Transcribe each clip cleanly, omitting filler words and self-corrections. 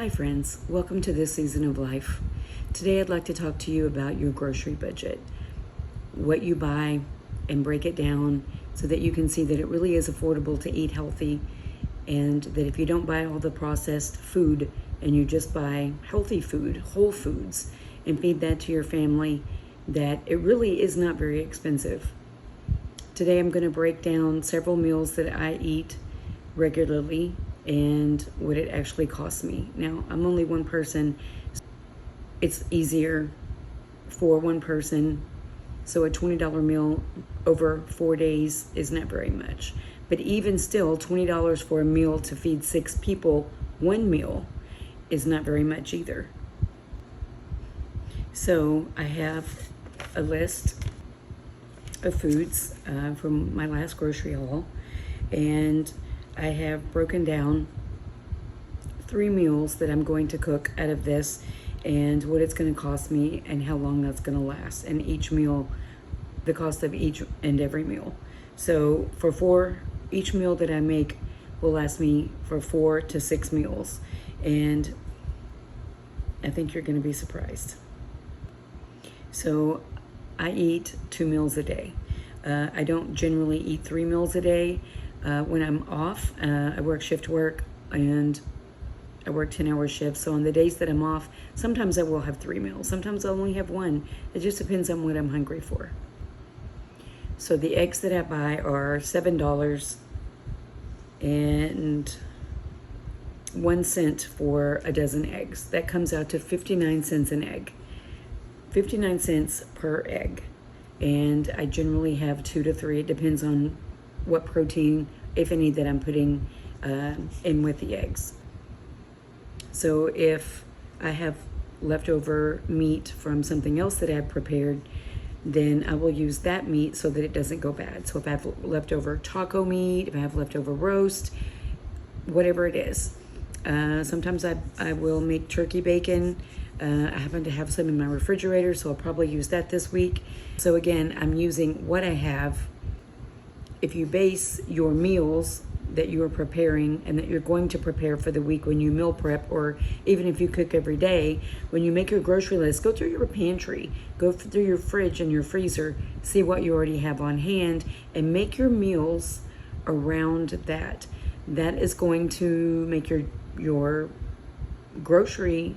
Hi friends, welcome to this season of life. Today I'd like to talk to you about your grocery budget, what you buy, and break it down so that you can see that it really is affordable to eat healthy, and that if you don't buy all the processed food and you just buy healthy food, whole foods, and feed that to your family, that it really is not very expensive. Today I'm going to break down several meals that I eat regularly and what it actually costs me. Now, I'm only one person. It's easier for one person. So a $20 meal over 4 days is not very much. But even still, $20 for a meal to feed 6 people, one meal, is not very much either. So I have a list of foods from my last grocery haul, and I have broken down 3 meals that I'm going to cook out of this and what it's going to cost me and how long that's going to last, and each meal, the cost of each and every meal. So each meal that I make will last me for 4 to 6 meals, and I think you're going to be surprised. So I eat 2 meals a day. I don't generally eat 3 meals a day. When I'm off, I work shift work and I work 10-hour shifts. So on the days that I'm off, sometimes I will have 3 meals. Sometimes I'll only have 1. It just depends on what I'm hungry for. So the eggs that I buy are $7 and 1 cent for a dozen eggs. That comes out to 59 cents an egg. 59 cents per egg. And I generally have 2 to 3. It depends on what protein, if any, that I'm putting in with the eggs. So if I have leftover meat from something else that I've prepared, then I will use that meat so that it doesn't go bad. So if I have leftover taco meat, if I have leftover roast, whatever it is. Sometimes I will make turkey bacon. I happen to have some in my refrigerator, so I'll probably use that this week. So again, I'm using what I have. If you base your meals that you are preparing and that you're going to prepare for the week when you meal prep, or even if you cook every day, when you make your grocery list, go through your pantry, go through your fridge and your freezer, see what you already have on hand, and make your meals around that. That is going to make your grocery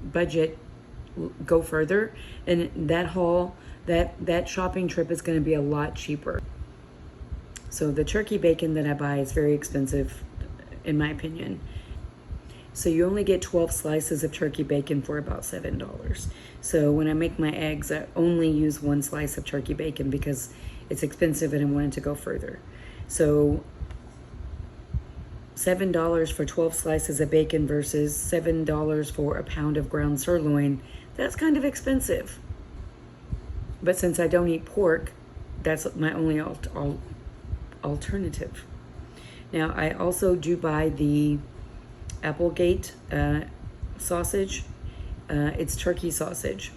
budget go further, and that shopping trip is going to be a lot cheaper. So the turkey bacon that I buy is very expensive, in my opinion. So you only get 12 slices of turkey bacon for about $7. So when I make my eggs, I only use 1 slice of turkey bacon because it's expensive and I wanted to go further. So $7 for 12 slices of bacon versus $7 for a pound of ground sirloin, that's kind of expensive. But since I don't eat pork, that's my only alternative. Now, I also do buy the Applegate sausage. It's turkey sausage.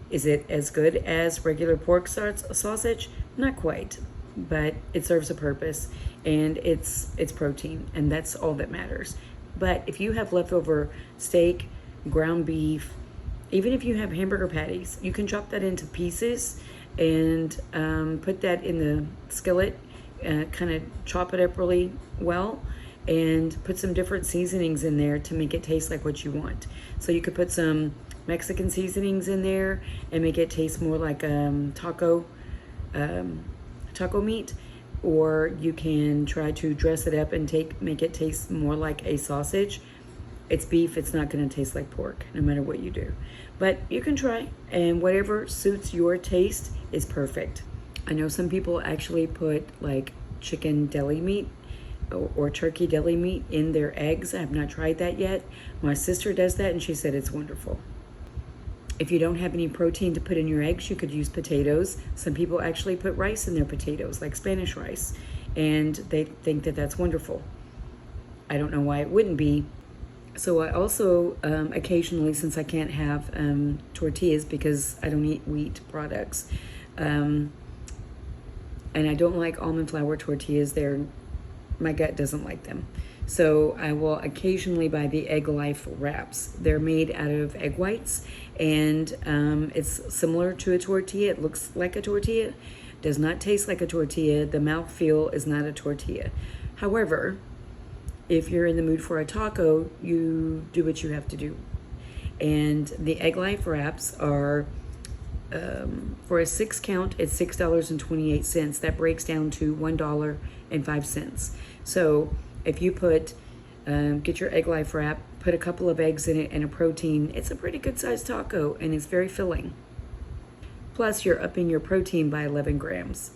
Is it as good as regular pork sausage? Not quite, but it serves a purpose, and it's protein, and that's all that matters. But if you have leftover steak, ground beef, even if you have hamburger patties, you can chop that into pieces and put that in the skillet, kind of chop it up really well, and put some different seasonings in there to make it taste like what you want. So you could put some Mexican seasonings in there and make it taste more like taco meat, or you can try to dress it up and make it taste more like a sausage. It's beef, it's not going to taste like pork, no matter what you do. But you can try, and whatever suits your taste is perfect. I know some people actually put like chicken deli meat or turkey deli meat in their eggs. I have not tried that yet. My sister does that, and she said it's wonderful. If you don't have any protein to put in your eggs, you could use potatoes. Some people actually put rice in their potatoes, like Spanish rice, and they think that that's wonderful. I don't know why it wouldn't be. So I also occasionally, since I can't have tortillas because I don't eat wheat products, and I don't like almond flour tortillas, my gut doesn't like them. So I will occasionally buy the Egg Life wraps. They're made out of egg whites, and it's similar to a tortilla. It looks like a tortilla, does not taste like a tortilla. The mouthfeel is not a tortilla. However, if you're in the mood for a taco, you do what you have to do. And the Egg Life wraps are, for a 6 count, it's $6.28. That breaks down to $1.05. So if you get your Egg Life wrap, put a couple of eggs in it and a protein, it's a pretty good sized taco, and it's very filling. Plus, you're upping your protein by 11 grams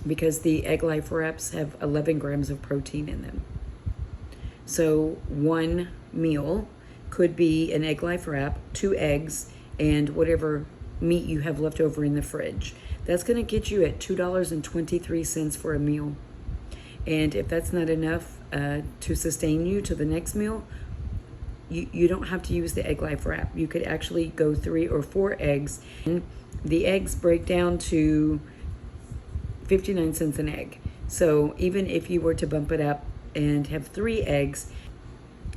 because the Egg Life wraps have 11 grams of protein in them. So one meal could be an Egg Life wrap, 2 eggs, and whatever meat you have left over in the fridge. That's going to get you at $2.23 for a meal. And if that's not enough to sustain you to the next meal, you don't have to use the Egg Life wrap. You could actually go 3 or 4 eggs. And the eggs break down to 59 cents an egg. So even if you were to bump it up and have 3 eggs,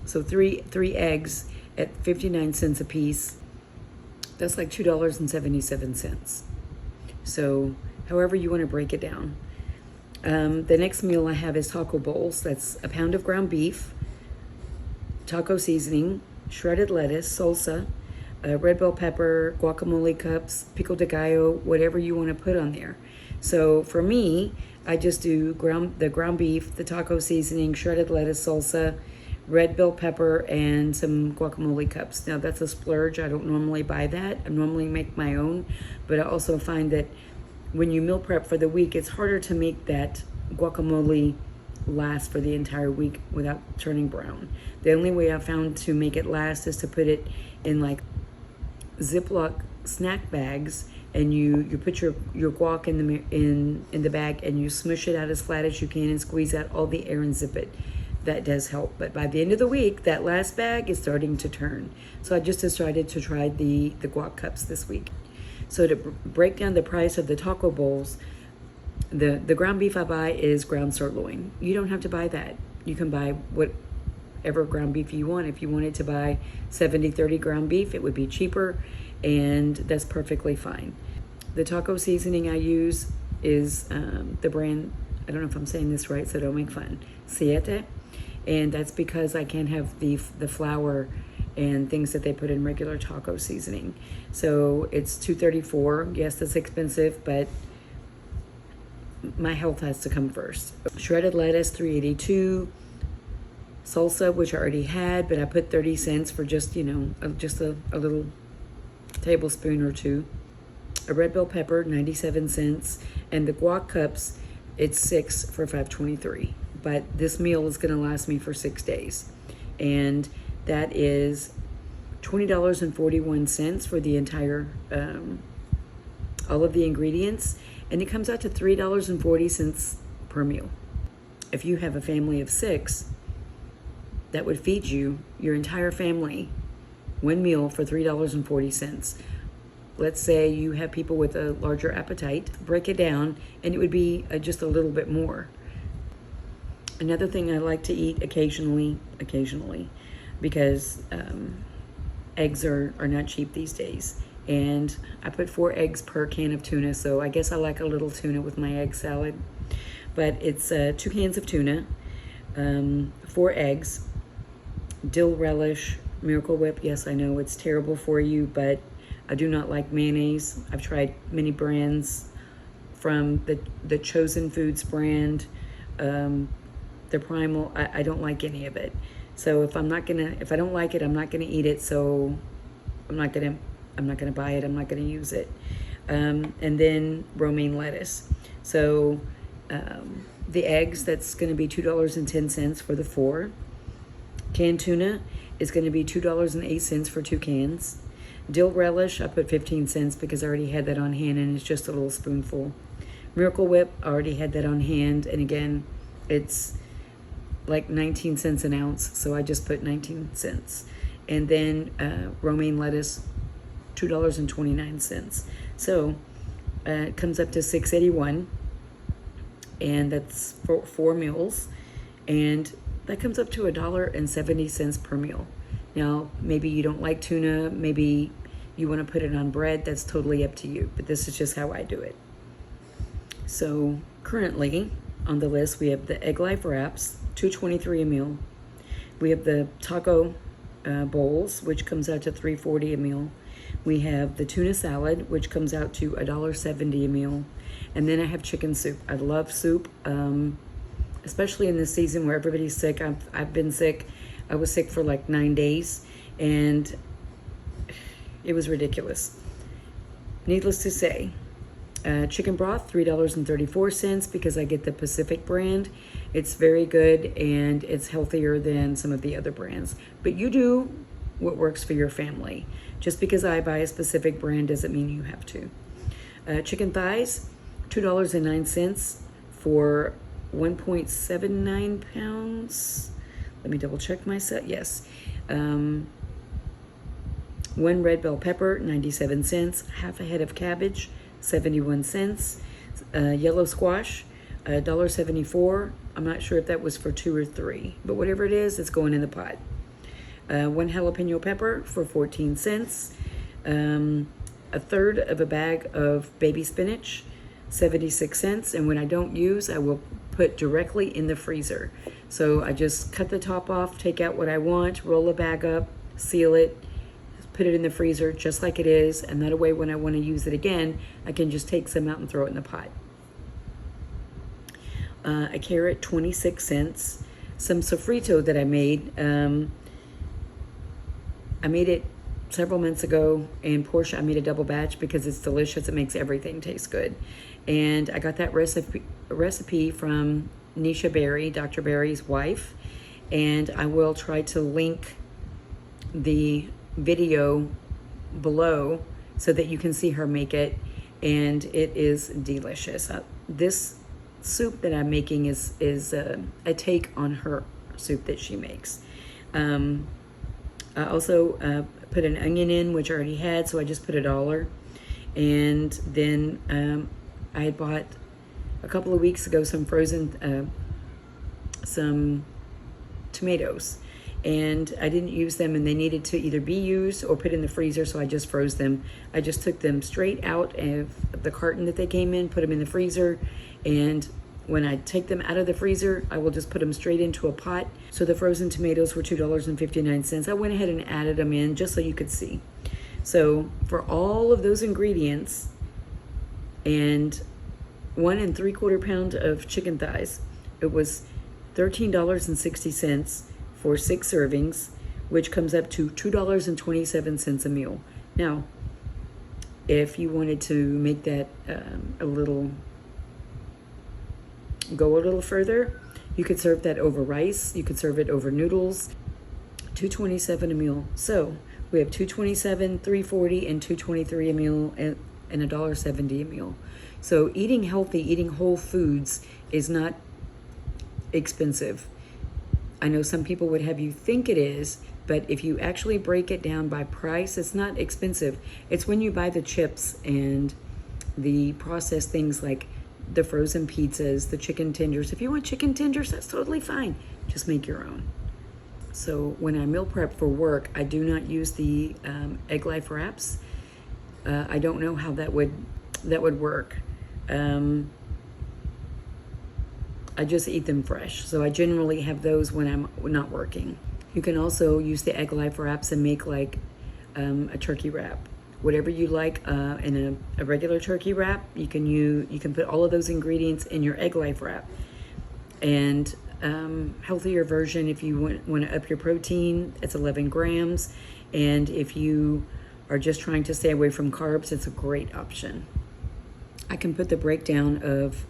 so three eggs at 59 cents a piece, that's like $2.77. So however you want to break it down. The next meal I have is taco bowls. That's a pound of ground beef, taco seasoning, shredded lettuce, salsa, red bell pepper, guacamole cups, pico de gallo, whatever you want to put on there. So for me, I just do the ground beef, the taco seasoning, shredded lettuce, salsa, red bell pepper, and some guacamole cups. Now that's a splurge. I don't normally buy that. I normally make my own, but I also find that when you meal prep for the week, it's harder to make that guacamole last for the entire week without turning brown. The only way I found to make it last is to put it in like Ziploc snack bags, and you put your guac in the bag, and you smush it out as flat as you can and squeeze out all the air and zip it. That does help. But by the end of the week, that last bag is starting to turn. So I just decided to try the guac cups this week. So to break down the price of the taco bowls, the ground beef I buy is ground sirloin. You don't have to buy that. You can buy whatever ground beef you want. If you wanted to buy 70-30 ground beef, it would be cheaper, and that's perfectly fine. The taco seasoning I use is the brand, I don't know if I'm saying this right, so don't make fun, Siete. And that's because I can't have the flour and things that they put in regular taco seasoning. So it's $2.34. Yes, that's expensive, but my health has to come first. Shredded lettuce, $3.82. Salsa, which I already had, but I put 30 cents for just, just a little tablespoon or 2. A red bell pepper, 97 cents. And the guac cups, it's 6 for $5.23. But this meal is going to last me for 6 days. And that is $20.41 for the entire, all of the ingredients. And it comes out to $3.40 per meal. If you have a family of 6, that would feed you, your entire family, one meal for $3.40. Let's say you have people with a larger appetite, break it down, and it would be just a little bit more. Another thing I like to eat occasionally, because eggs are not cheap these days. And I put 4 eggs per can of tuna, so I guess I like a little tuna with my egg salad. But it's 2 cans of tuna, 4 eggs, dill relish, Miracle Whip. Yes, I know it's terrible for you, but I do not like mayonnaise. I've tried many brands, from the Chosen Foods brand, the Primal. I don't like any of it. So if I don't like it, I'm not gonna eat it. So I'm not gonna buy it. I'm not gonna use it. And then romaine lettuce. So the eggs, that's gonna be $2.10 for the 4. Canned tuna is gonna be $2.08 for 2 cans. Dill relish, I put 15 cents because I already had that on hand, and it's just a little spoonful. Miracle Whip, I already had that on hand, and again, it's like 19 cents an ounce, so I just put 19 cents. And then romaine lettuce, $2.29. So it comes up to $6.81, and that's for 4 meals. And that comes up to $1.70 per meal. Now, maybe you don't like tuna, maybe you want to put it on bread, that's totally up to you, but this is just how I do it. So currently on the list, we have the Egg Life wraps, $2.23 a meal. We have the taco bowls, which comes out to $3.40 a meal. We have the tuna salad, which comes out to $1.70 a meal. And then I have chicken soup. I love soup, especially in this season where everybody's sick. I've been sick. I was sick for like 9 days, and it was ridiculous. Needless to say, chicken broth, $3.34 because I get the Pacific brand. It's very good and it's healthier than some of the other brands. But you do what works for your family. Just because I buy a specific brand doesn't mean you have to. Chicken thighs, $2.09 for 1.79 pounds. Let me double check myself. Yes. One red bell pepper, 97 cents. Half a head of cabbage, 71 cents. Yellow squash, $1.74. I'm not sure if that was for 2 or 3, but whatever it is, it's going in the pot. One jalapeno pepper for 14 cents. A third of a bag of baby spinach, 76 cents. And when I don't use, I will put directly in the freezer. So I just cut the top off, take out what I want, roll the bag up, seal it, put it in the freezer just like it is, and that way when I want to use it again, I can just take some out and throw it in the pot. A carrot, 26 cents. Some sofrito that I made. I made it several months ago, and Portia, I made a double batch because it's delicious. It makes everything taste good. And I got that recipe from Nisha Berry, Dr. Berry's wife, and I will try to link the video below so that you can see her make it, and it is delicious. This soup that I'm making is a take on her soup that she makes. I also put an onion in, which I already had, so I just put $1. And then I had bought a couple of weeks ago some frozen some tomatoes, and I didn't use them, and they needed to either be used or put in the freezer, so I just froze them. I just took them straight out of the carton that they came in, put them in the freezer, and when I take them out of the freezer, I will just put them straight into a pot. So the frozen tomatoes were $2.59. I went ahead and added them in just so you could see. So for all of those ingredients and 1 3/4 pound of chicken thighs, it was $13.60 for 6 servings, which comes up to $2.27 a meal. Now, if you wanted to make that go a little further, you could serve that over rice, you could serve it over noodles. $2.27 a meal. So we have $2.27, $3.40, and $2.23 a meal, and $1.70 a meal. So eating healthy, eating whole foods is not expensive. I know some people would have you think it is, but if you actually break it down by price, it's not expensive. It's when you buy the chips and the processed things like the frozen pizzas, the chicken tenders. If you want chicken tenders, that's totally fine. Just make your own. So when I meal prep for work, I do not use the Egg Life wraps. I don't know how that would work. I just eat them fresh. So I generally have those when I'm not working. You can also use the Egg Life wraps and make like a turkey wrap. Whatever you like in a regular turkey wrap, you can put all of those ingredients in your Egg Life wrap. And healthier version, if you want to up your protein, it's 11 grams. And if you are just trying to stay away from carbs, it's a great option. I can put the breakdown of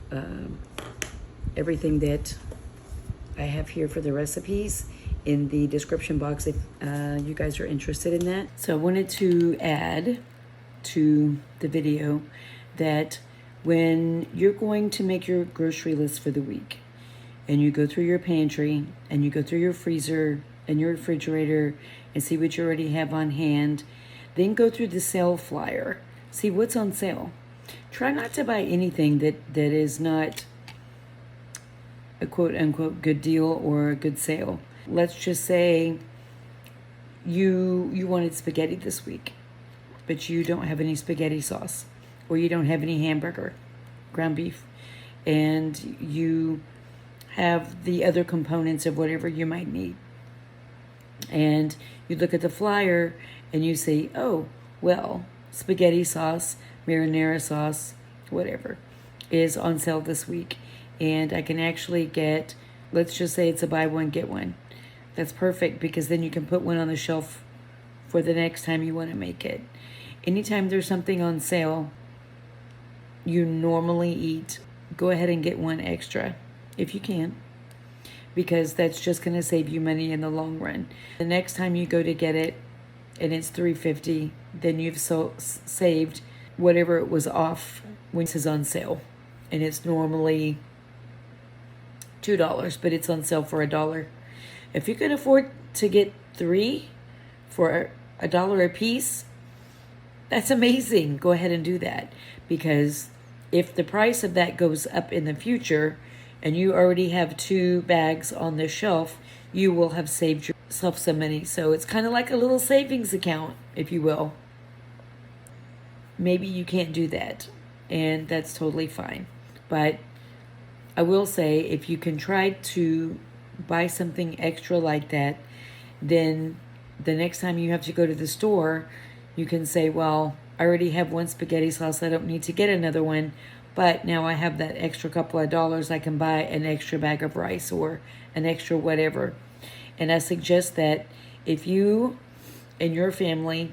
everything that I have here for the recipes in the description box if you guys are interested in that. So I wanted to add to the video that when you're going to make your grocery list for the week and you go through your pantry and you go through your freezer and your refrigerator and see what you already have on hand, then go through the sale flyer, see what's on sale. Try not to buy anything that is not a quote unquote good deal or a good sale. Let's just say you wanted spaghetti this week, but you don't have any spaghetti sauce, or you don't have any hamburger, ground beef, and you have the other components of whatever you might need. And you look at the flyer and you say, oh, well, spaghetti sauce, marinara sauce, whatever, is on sale this week. And I can actually get, let's just say it's a buy one, get one. That's perfect, because then you can put one on the shelf for the next time you want to make it. Anytime there's something on sale you normally eat, go ahead and get one extra if you can, because that's just going to save you money in the long run. The next time you go to get it and it's $3.50, then you've saved whatever it was off when this is on sale. And it's normally $2, but it's on sale for $1. If you can afford to get 3 for $1 a piece, that's amazing. Go ahead and do that, because if the price of that goes up in the future and you already have 2 bags on the shelf, you will have saved yourself some money. So it's kind of like a little savings account, if you will. Maybe you can't do that, and that's totally fine. But I will say, if you can try to buy something extra like that, then the next time you have to go to the store, you can say, well, I already have one spaghetti sauce, I don't need to get another one, but now I have that extra couple of dollars, I can buy an extra bag of rice or an extra whatever. And I suggest that if you and your family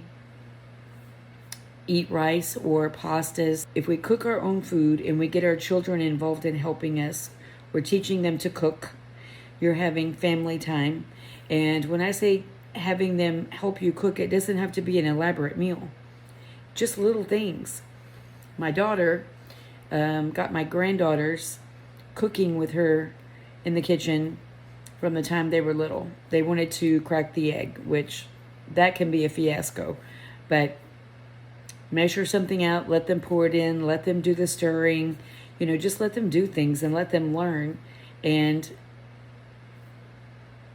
eat rice or pastas, if we cook our own food and we get our children involved in helping us, we're teaching them to cook, you're having family time. And when I say having them help you cook, it doesn't have to be an elaborate meal, just little things. My daughter got my granddaughters cooking with her in the kitchen from the time they were little. They wanted to crack the egg, which that can be a fiasco, but measure something out, let them pour it in, let them do the stirring, just let them do things and let them learn. And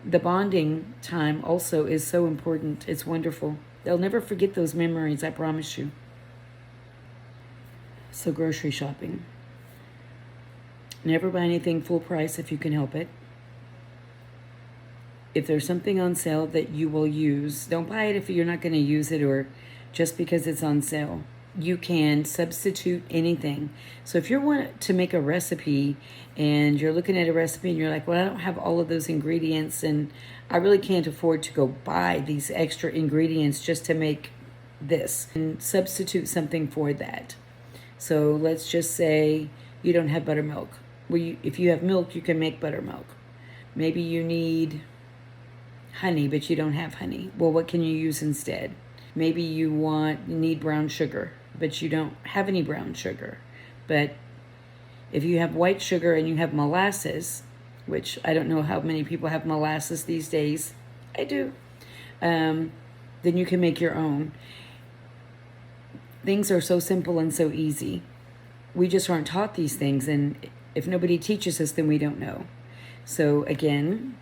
the bonding time also is so important. It's wonderful. They'll never forget those memories, I promise you. So grocery shopping. Never buy anything full price if you can help it. If there's something on sale that you will use, don't buy it if you're not going to use it or just because it's on sale. You can substitute anything. So if you want to make a recipe and you're looking at a recipe and you're like, well, I don't have all of those ingredients and I really can't afford to go buy these extra ingredients just to make this, and substitute something for that. So let's just say you don't have buttermilk. Well, if you have milk, you can make buttermilk. Maybe you need honey, but you don't have honey. Well, what can you use instead? Maybe you need brown sugar, but you don't have any brown sugar. But if you have white sugar and you have molasses, which I don't know how many people have molasses these days. I do. Then you can make your own. Things are so simple and so easy. We just aren't taught these things, and if nobody teaches us, then we don't know. So again,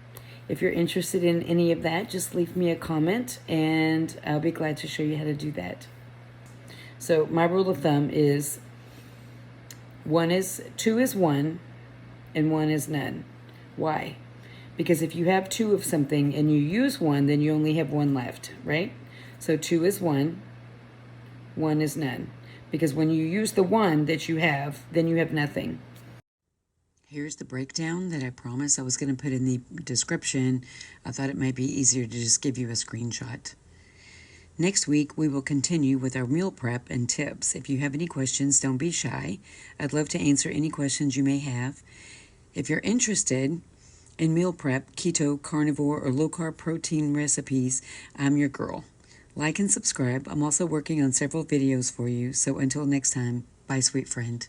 if you're interested in any of that, just leave me a comment and I'll be glad to show you how to do that. So my rule of thumb is 2 is 1 and 1 is none. Why? Because if you have 2 of something and you use 1, then you only have 1 left, right? So 2 is 1, 1 is none. Because when you use the 1 that you have, then you have nothing. Here's the breakdown that I promised I was going to put in the description. I thought it might be easier to just give you a screenshot. Next week, we will continue with our meal prep and tips. If you have any questions, don't be shy. I'd love to answer any questions you may have. If you're interested in meal prep, keto, carnivore, or low-carb protein recipes, I'm your girl. Like and subscribe. I'm also working on several videos for you. So until next time, bye, sweet friend.